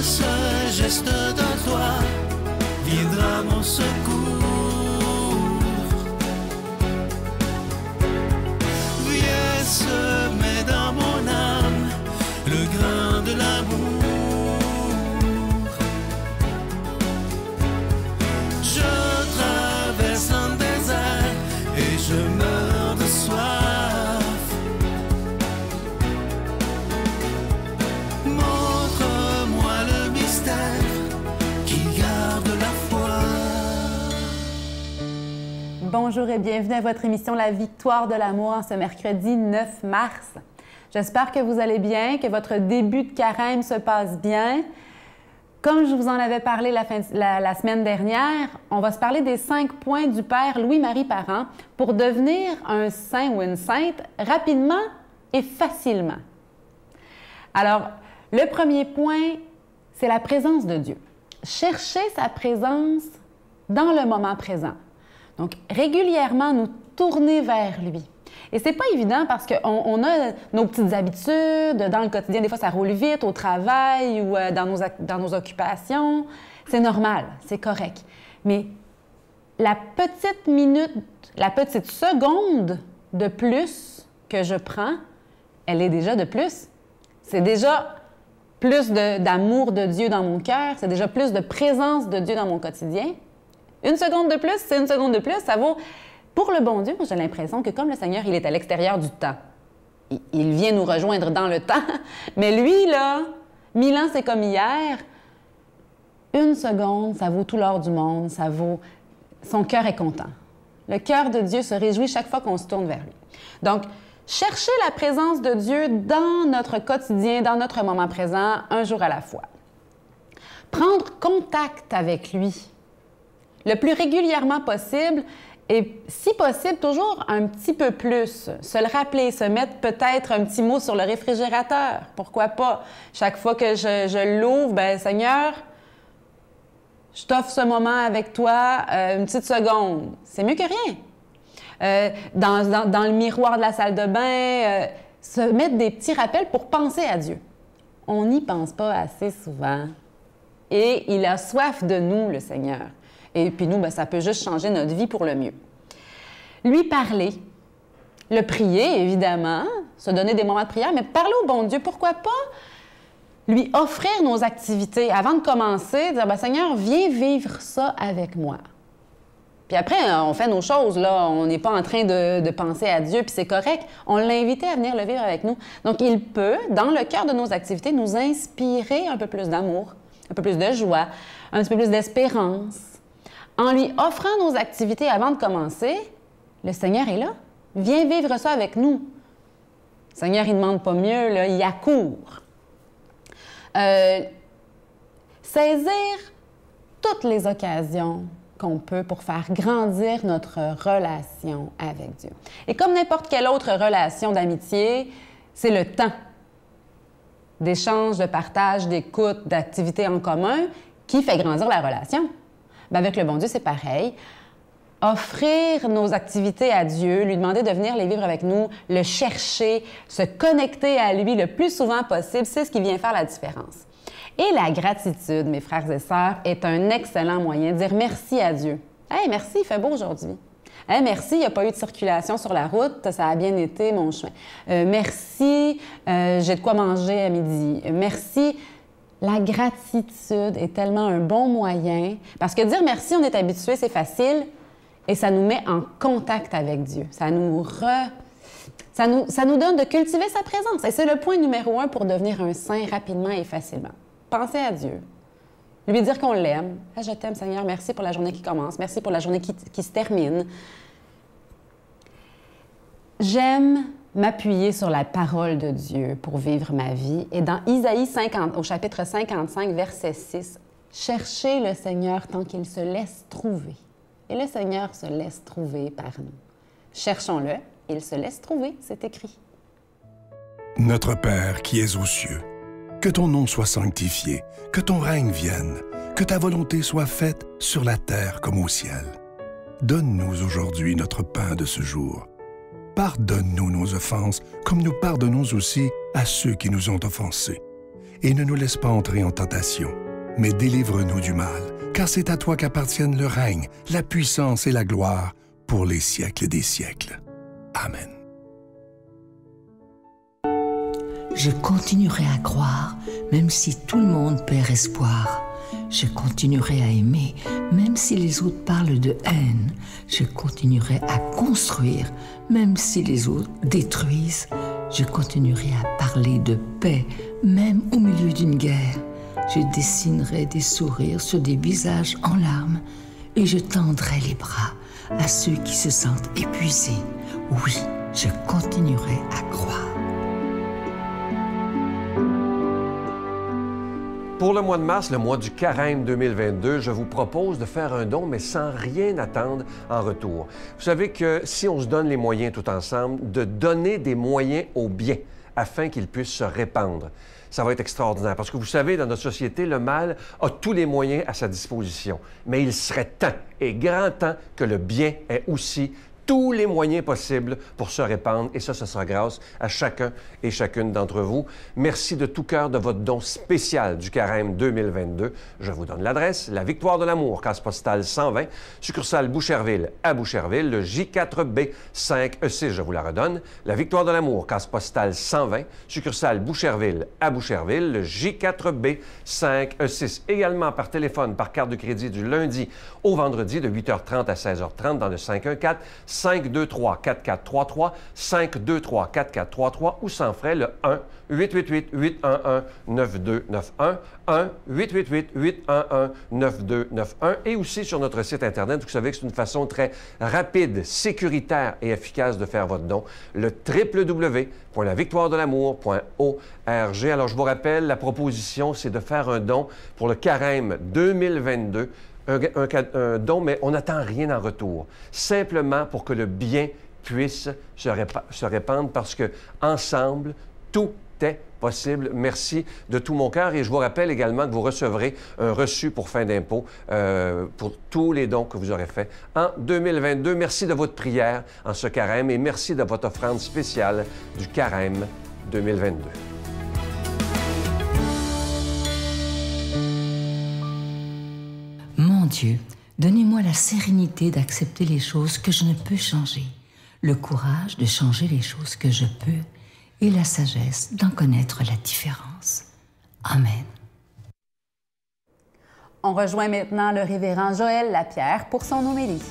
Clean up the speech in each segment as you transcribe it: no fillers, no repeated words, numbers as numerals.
ce geste de toi viendra mon secours. Viens semer dans mon âme le grain de l'amour. Je traverse un désert et je meurs de soif. Montre-moi le mystère qui garde la foi. Bonjour et bienvenue à votre émission La Victoire de l'amour en ce mercredi 9 mars. J'espère que vous allez bien, que votre début de carême se passe bien. Comme je vous en avais parlé la semaine dernière, on va se parler des 5 points du Père Louis-Marie Parent pour devenir un saint ou une sainte rapidement et facilement. Alors, le premier point, c'est la présence de Dieu. Chercher sa présence dans le moment présent. Donc, régulièrement nous tourner vers lui. Et c'est pas évident parce qu'on a nos petites habitudes dans le quotidien. Des fois, ça roule vite au travail ou dans nos occupations. C'est normal, c'est correct. Mais la petite minute, la petite seconde de plus que je prends, elle est déjà de plus. C'est déjà plus d'amour de Dieu dans mon cœur. C'est déjà plus de présence de Dieu dans mon quotidien. Une seconde de plus, c'est une seconde de plus. Ça vaut... Pour le bon Dieu, j'ai l'impression que comme le Seigneur, il est à l'extérieur du temps. Il vient nous rejoindre dans le temps. Mais lui, là, 1000 ans, c'est comme hier. Une seconde, ça vaut tout l'or du monde. Ça vaut... Son cœur est content. Le cœur de Dieu se réjouit chaque fois qu'on se tourne vers lui. Donc, chercher la présence de Dieu dans notre quotidien, dans notre moment présent, un jour à la fois. Prendre contact avec lui le plus régulièrement possible. Et si possible, toujours un petit peu plus. Se le rappeler, se mettre peut-être un petit mot sur le réfrigérateur. Pourquoi pas? Chaque fois que je l'ouvre, bien, Seigneur, je t'offre ce moment avec toi, une petite seconde. C'est mieux que rien. Dans le miroir de la salle de bain, se mettre des petits rappels pour penser à Dieu. On n'y pense pas assez souvent. Et il a soif de nous, le Seigneur. Et puis nous, bien, ça peut juste changer notre vie pour le mieux. Lui parler, le prier, évidemment, se donner des moments de prière, mais parler au bon Dieu, pourquoi pas lui offrir nos activités avant de commencer, dire, bien, Seigneur, viens vivre ça avec moi. Puis après, on fait nos choses, là, on n'est pas en train de penser à Dieu, puis c'est correct. On l'a invité à venir le vivre avec nous. Donc, il peut, dans le cœur de nos activités, nous inspirer un peu plus d'amour, un peu plus de joie, un petit peu plus d'espérance. En lui offrant nos activités avant de commencer, le Seigneur est là. Viens vivre ça avec nous. Le Seigneur, il ne demande pas mieux, là, il accourt. Saisir toutes les occasions qu'on peut pour faire grandir notre relation avec Dieu. Et comme n'importe quelle autre relation d'amitié, c'est le temps d'échange, de partage, d'écoute, d'activités en commun qui fait grandir la relation. Bien, avec le bon Dieu, c'est pareil. Offrir nos activités à Dieu, lui demander de venir les vivre avec nous, le chercher, se connecter à lui le plus souvent possible, c'est ce qui vient faire la différence. Et la gratitude, mes frères et sœurs, est un excellent moyen de dire merci à Dieu. « Hey, merci, il fait beau aujourd'hui. Hey, merci, il n'y a pas eu de circulation sur la route, ça a bien été mon chemin. Merci, j'ai de quoi manger à midi. Merci. » La gratitude est tellement un bon moyen, parce que dire merci, on est habitué, c'est facile, et ça nous met en contact avec Dieu. Ça nous donne de cultiver sa présence. Et c'est le point numéro 1 pour devenir un saint rapidement et facilement. Pensez à Dieu. Lui dire qu'on l'aime. Ah, je t'aime, Seigneur, merci pour la journée qui commence, merci pour la journée qui se termine. J'aime m'appuyer sur la parole de Dieu pour vivre ma vie. Et dans Isaïe 50, au chapitre 55, verset 6, « Cherchez le Seigneur tant qu'il se laisse trouver. » Et le Seigneur se laisse trouver par nous. Cherchons-le, il se laisse trouver, c'est écrit. Notre Père qui es aux cieux, que ton nom soit sanctifié, que ton règne vienne, que ta volonté soit faite sur la terre comme au ciel. Donne-nous aujourd'hui notre pain de ce jour. Pardonne-nous nos offenses, comme nous pardonnons aussi à ceux qui nous ont offensés. et ne nous laisse pas entrer en tentation. Mais délivre-nous du mal, car c'est à toi qu'appartiennent le règne, la puissance et la gloire pour les siècles des siècles. Amen. Je continuerai à croire, même si tout le monde perd espoir. Je continuerai à aimer, même si les autres parlent de haine. Je continuerai à construire, même si les autres détruisent. Je continuerai à parler de paix, même au milieu d'une guerre. Je dessinerai des sourires sur des visages en larmes et je tendrai les bras à ceux qui se sentent épuisés. Oui, je continuerai à croire. Pour le mois de mars, le mois du Carême 2022, je vous propose de faire un don, mais sans rien attendre en retour. Vous savez que si on se donne les moyens tout ensemble, de donner des moyens au bien afin qu'ils puissent se répandre, ça va être extraordinaire. Parce que vous savez, dans notre société, le mal a tous les moyens à sa disposition. Mais il serait temps, et grand temps, que le bien ait aussi tous les moyens possibles pour se répandre. Et ça sera grâce à chacun et chacune d'entre vous. Merci de tout cœur de votre don spécial du Carême 2022. Je vous donne l'adresse, la Victoire de l'Amour, case postale 120, succursale Boucherville à Boucherville, le J4B 5E6, je vous la redonne. La Victoire de l'Amour, case postale 120, succursale Boucherville à Boucherville, le J4B 5E6. Également par téléphone, par carte de crédit du lundi au vendredi de 8h30 à 16h30 dans le 514-523-4433, 523-4433 ou sans frais le 1-888-811-9291, 1-888-811-9291 et aussi sur notre site Internet. Vous savez que c'est une façon très rapide, sécuritaire et efficace de faire votre don, le www.lavictoiredelamour.org. Alors, je vous rappelle, la proposition, c'est de faire un don pour le Carême 2022. Un don, mais on n'attend rien en retour. Simplement pour que le bien puisse se répandre parce que ensemble, tout est possible. Merci de tout mon cœur et je vous rappelle également que vous recevrez un reçu pour fin d'impôt pour tous les dons que vous aurez faits en 2022. Merci de votre prière en ce carême et merci de votre offrande spéciale du Carême 2022. Mon Dieu, donnez-moi la sérénité d'accepter les choses que je ne peux changer, le courage de changer les choses que je peux et la sagesse d'en connaître la différence. Amen. On rejoint maintenant le révérend Joël Lapierre pour son homélie.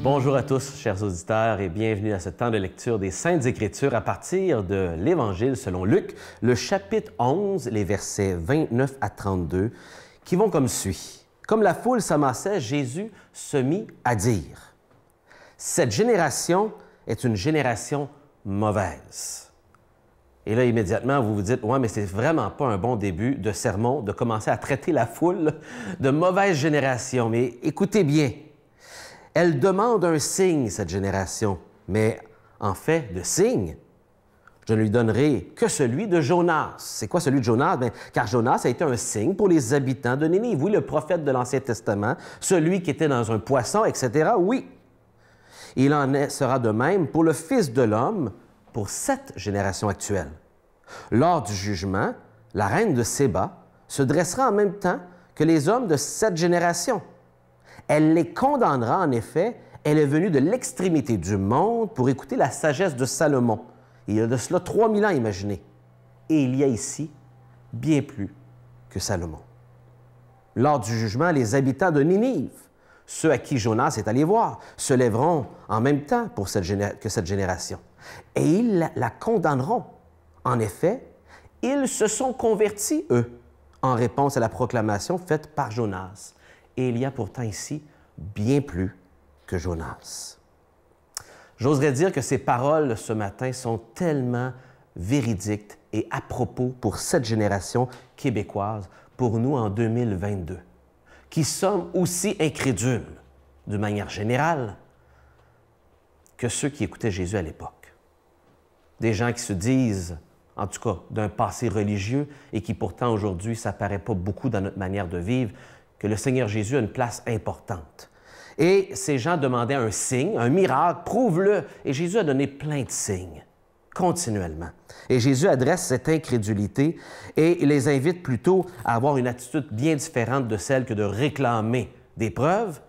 Bonjour à tous, chers auditeurs, et bienvenue à ce temps de lecture des Saintes Écritures à partir de l'Évangile selon Luc, le chapitre 11, les versets 29 à 32, qui vont comme suit. Comme la foule s'amassait, Jésus se mit à dire « Cette génération est une génération mauvaise. » Et là, immédiatement, vous vous dites « Ouais, mais c'est vraiment pas un bon début de sermon de commencer à traiter la foule de mauvaise génération. » Mais écoutez bien. Elle demande un signe, cette génération, mais en fait, de signe, je ne lui donnerai que celui de Jonas. C'est quoi celui de Jonas? Bien, car Jonas a été un signe pour les habitants de Nénive. Oui, le prophète de l'Ancien Testament, celui qui était dans un poisson, etc. Oui. Il en sera de même pour le Fils de l'homme, pour cette génération actuelle. Lors du jugement, la reine de Séba se dressera en même temps que les hommes de cette génération. Elle les condamnera, en effet. Elle est venue de l'extrémité du monde pour écouter la sagesse de Salomon. Il y a de cela 3000 ans, imaginez. Et il y a ici bien plus que Salomon. Lors du jugement, les habitants de Ninive, ceux à qui Jonas est allé voir, se lèveront en même temps que cette génération. Et ils la condamneront. En effet, ils se sont convertis, eux, en réponse à la proclamation faite par Jonas. Et il y a pourtant ici bien plus que Jonas. J'oserais dire que ces paroles ce matin sont tellement véridiques et à propos pour cette génération québécoise, pour nous en 2022, qui sommes aussi incrédules, d'une manière générale, que ceux qui écoutaient Jésus à l'époque. Des gens qui se disent, en tout cas, d'un passé religieux et qui pourtant aujourd'hui, ça ne paraît pas beaucoup dans notre manière de vivre, que le Seigneur Jésus a une place importante. Et ces gens demandaient un signe, un miracle, prouve-le. Et Jésus a donné plein de signes, continuellement. Et Jésus adresse cette incrédulité et il les invite plutôt à avoir une attitude bien différente de celle que de réclamer des preuves.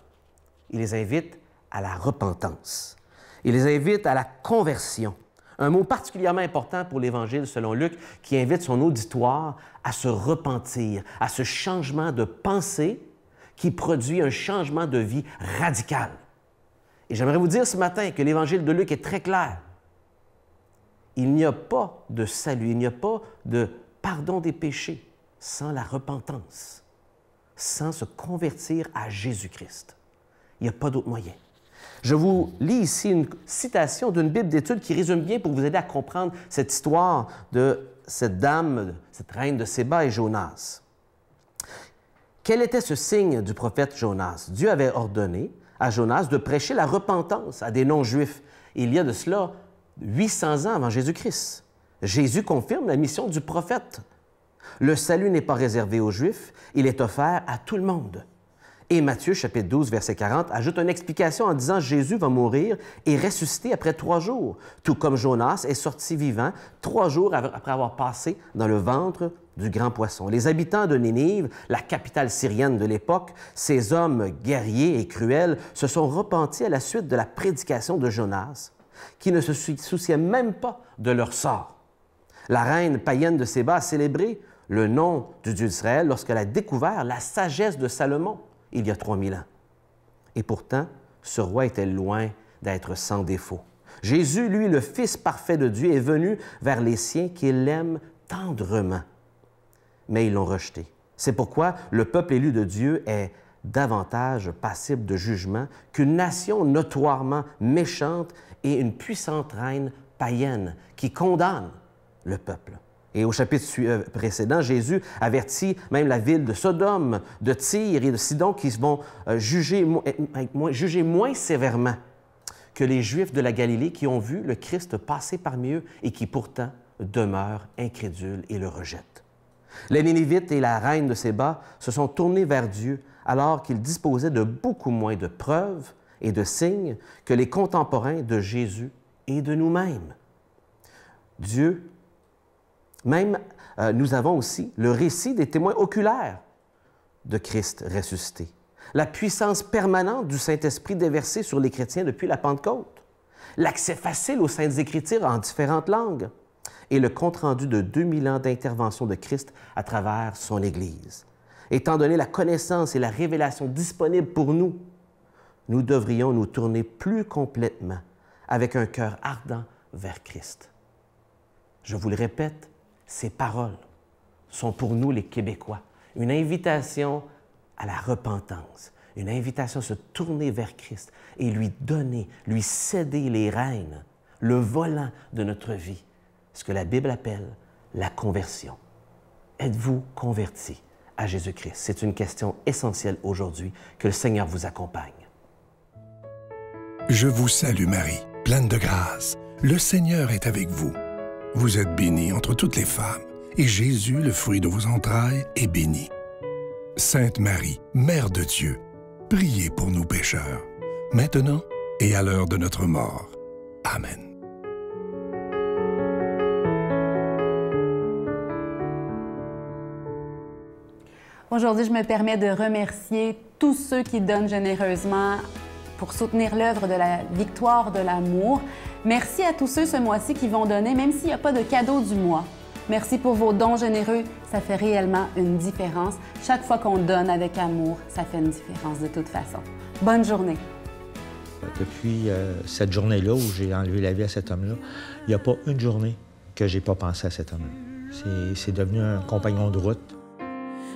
Il les invite à la repentance. Il les invite à la conversion. Un mot particulièrement important pour l'Évangile selon Luc qui invite son auditoire à se repentir, à ce changement de pensée qui produit un changement de vie radical. Et j'aimerais vous dire ce matin que l'Évangile de Luc est très clair. Il n'y a pas de salut, il n'y a pas de pardon des péchés sans la repentance, sans se convertir à Jésus-Christ. Il n'y a pas d'autre moyen. Je vous lis ici une citation d'une Bible d'études qui résume bien pour vous aider à comprendre cette histoire de cette dame, cette reine de Séba et Jonas. Quel était ce signe du prophète Jonas? Dieu avait ordonné à Jonas de prêcher la repentance à des non-juifs. Il y a de cela 800 ans avant Jésus-Christ. Jésus confirme la mission du prophète. Le salut n'est pas réservé aux Juifs, il est offert à tout le monde. Et Matthieu, chapitre 12, verset 40, ajoute une explication en disant « Jésus va mourir et ressusciter après 3 jours, tout comme Jonas est sorti vivant 3 jours après avoir passé dans le ventre du grand poisson. » Les habitants de Ninive, la capitale syrienne de l'époque, ces hommes guerriers et cruels, se sont repentis à la suite de la prédication de Jonas, qui ne se souciait même pas de leur sort. La reine païenne de Séba a célébré le nom du Dieu d'Israël lorsqu'elle a découvert la sagesse de Salomon il y a 3000 ans. Et pourtant, ce roi était loin d'être sans défaut. Jésus, lui, le Fils parfait de Dieu, est venu vers les siens qu'il aime tendrement. Mais ils l'ont rejeté. C'est pourquoi le peuple élu de Dieu est davantage passible de jugement qu'une nation notoirement méchante et une puissante reine païenne qui condamne le peuple. Et au chapitre précédent, Jésus avertit même la ville de Sodome, de Tyr et de Sidon qui vont juger moins sévèrement que les Juifs de la Galilée qui ont vu le Christ passer parmi eux et qui pourtant demeurent incrédules et le rejettent. Les Nénivites et la reine de Séba se sont tournés vers Dieu alors qu'ils disposaient de beaucoup moins de preuves et de signes que les contemporains de Jésus et de nous-mêmes. Dieu, même, nous avons aussi le récit des témoins oculaires de Christ ressuscité, la puissance permanente du Saint-Esprit déversé sur les chrétiens depuis la Pentecôte, l'accès facile aux Saintes Écritures en différentes langues et le compte-rendu de 2000 ans d'intervention de Christ à travers son Église. Étant donné la connaissance et la révélation disponibles pour nous, nous devrions nous tourner plus complètement avec un cœur ardent vers Christ. Je vous le répète, ces paroles sont pour nous, les Québécois, une invitation à la repentance, une invitation à se tourner vers Christ et lui donner, lui céder les rênes, le volant de notre vie, ce que la Bible appelle la conversion. Êtes-vous converti à Jésus-Christ? C'est une question essentielle aujourd'hui. Que le Seigneur vous accompagne. Je vous salue Marie, pleine de grâce. Le Seigneur est avec vous. Vous êtes bénie entre toutes les femmes, et Jésus, le fruit de vos entrailles, est béni. Sainte Marie, Mère de Dieu, priez pour nous pécheurs, maintenant et à l'heure de notre mort. Amen. Aujourd'hui, je me permets de remercier tous ceux qui donnent généreusement pour soutenir l'œuvre de la Victoire de l'amour. Merci à tous ceux ce mois-ci qui vont donner, même s'il n'y a pas de cadeau du mois. Merci pour vos dons généreux, ça fait réellement une différence. Chaque fois qu'on donne avec amour, ça fait une différence de toute façon. Bonne journée. Depuis cette journée-là où j'ai enlevé la vie à cet homme-là, il n'y a pas une journée que j'ai pas pensé à cet homme-là. C'est devenu un compagnon de route.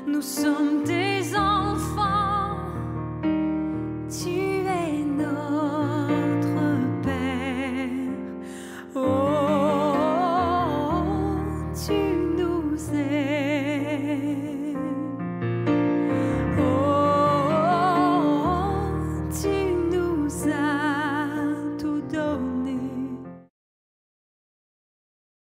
Nous sommes des